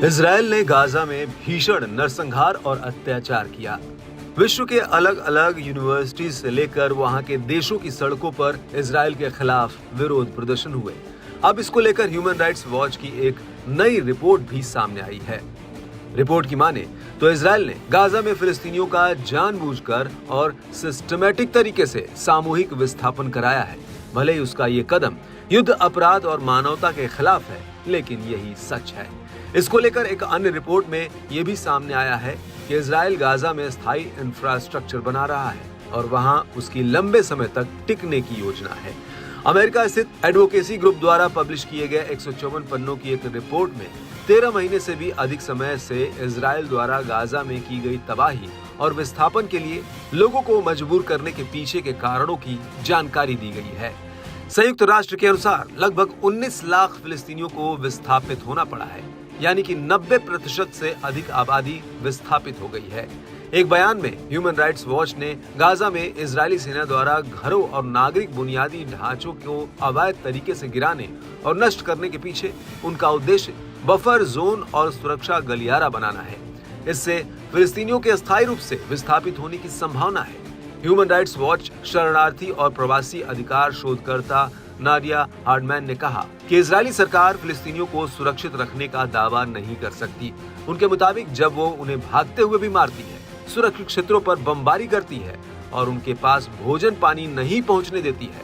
Israel ने Gaza में भीषण नरसंहार और अत्याचार किया। विश्व के अलग अलग यूनिवर्सिटी से लेकर वहां के देशों की सड़कों पर इजराइल के खिलाफ विरोध प्रदर्शन हुए। अब इसको लेकर ह्यूमन राइट्स वॉच की एक नई रिपोर्ट भी सामने आई है। रिपोर्ट की माने तो इजराइल ने गाजा में फिलिस्तीनियों का जानबूझकर और सिस्टमैटिक तरीके से सामूहिक विस्थापन कराया है। भले ही उसका ये कदम युद्ध अपराध और मानवता के खिलाफ है, लेकिन यही सच है। इसको लेकर एक अन्य रिपोर्ट में यह भी सामने आया है कि इजराइल गाजा में स्थायी इंफ्रास्ट्रक्चर बना रहा है और वहां उसकी लंबे समय तक टिकने की योजना है। अमेरिका स्थित एडवोकेसी ग्रुप द्वारा पब्लिश किए गए 154 पन्नों की एक रिपोर्ट में 13 महीने से भी अधिक समय से इजराइल द्वारा गाजा में की गई तबाही और विस्थापन के लिए लोगों को मजबूर करने के पीछे के कारणों की जानकारी दी गई है। संयुक्त राष्ट्र के अनुसार लगभग 19 लाख फिलिस्तीनियों को विस्थापित होना पड़ा है, यानी कि 90% से अधिक आबादी विस्थापित हो गई है। एक बयान में ह्यूमन राइट्स वॉच ने गाजा में इजरायली सेना द्वारा घरों और नागरिक बुनियादी ढांचों को अवैध तरीके से गिराने और नष्ट करने के पीछे उनका उद्देश्य बफर जोन और सुरक्षा गलियारा बनाना है। इससे फिलिस्तीनियों के अस्थायी रूप से विस्थापित होने की संभावना है। ह्यूमन राइट्स वॉच शरणार्थी और प्रवासी अधिकार शोधकर्ता नाडिया हार्डमैन ने कहा कि इजरायली सरकार फिलिस्तीनियों को सुरक्षित रखने का दावा नहीं कर सकती। उनके मुताबिक जब वो उन्हें भागते हुए भी मारती है, सुरक्षित क्षेत्रों पर बमबारी करती है और उनके पास भोजन पानी नहीं पहुंचने देती है,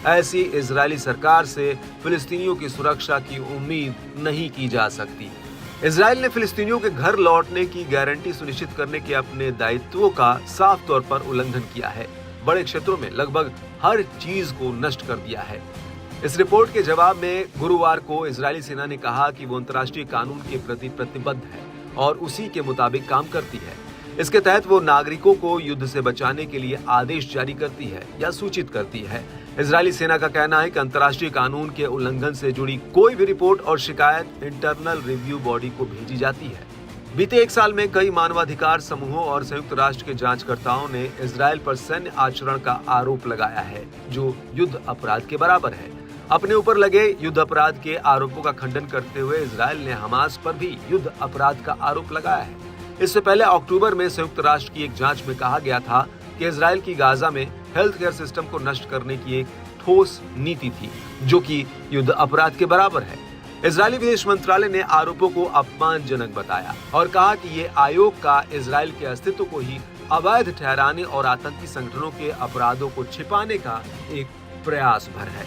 ऐसी इजरायली सरकार से फिलिस्तीनियों की सुरक्षा की उम्मीद नहीं की जा सकती। इजराइल ने फिलिस्तीनियों के घर लौटने की गारंटी सुनिश्चित करने के अपने दायित्वों का साफ तौर पर उल्लंघन किया है। बड़े क्षेत्रों में लगभग हर चीज को नष्ट कर दिया है। इस रिपोर्ट के जवाब में गुरुवार को इजरायली सेना ने कहा कि वो अंतर्राष्ट्रीय कानून के प्रति प्रतिबद्ध है और उसी के मुताबिक काम करती है। इसके तहत वो नागरिकों को युद्ध से बचाने के लिए आदेश जारी करती है या सूचित करती है। इजरायली सेना का कहना है कि अंतर्राष्ट्रीय कानून के उल्लंघन से जुड़ी कोई भी रिपोर्ट और शिकायत इंटरनल रिव्यू बॉडी को भेजी जाती है। बीते एक साल में कई मानवाधिकार समूहों और संयुक्त राष्ट्र के जांचकर्ताओं ने इजराइल पर सैन्य आचरण का आरोप लगाया है, जो युद्ध अपराध के बराबर है। अपने ऊपर लगे युद्ध अपराध के आरोपों का खंडन करते हुए इजराइल ने हमास पर भी युद्ध अपराध का आरोप लगाया है। इससे पहले अक्टूबर में संयुक्त राष्ट्र की एक जांच में कहा गया था कि इजराइल की गाजा में हेल्थ केयर सिस्टम को नष्ट करने की एक ठोस नीति थी, जो कि युद्ध अपराध के बराबर है। इजरायली विदेश मंत्रालय ने आरोपों को अपमानजनक बताया और कहा कि ये आयोग का इजराइल के अस्तित्व को ही अवैध ठहराने और आतंकी संगठनों के अपराधों को छिपाने का एक प्रयास भर है।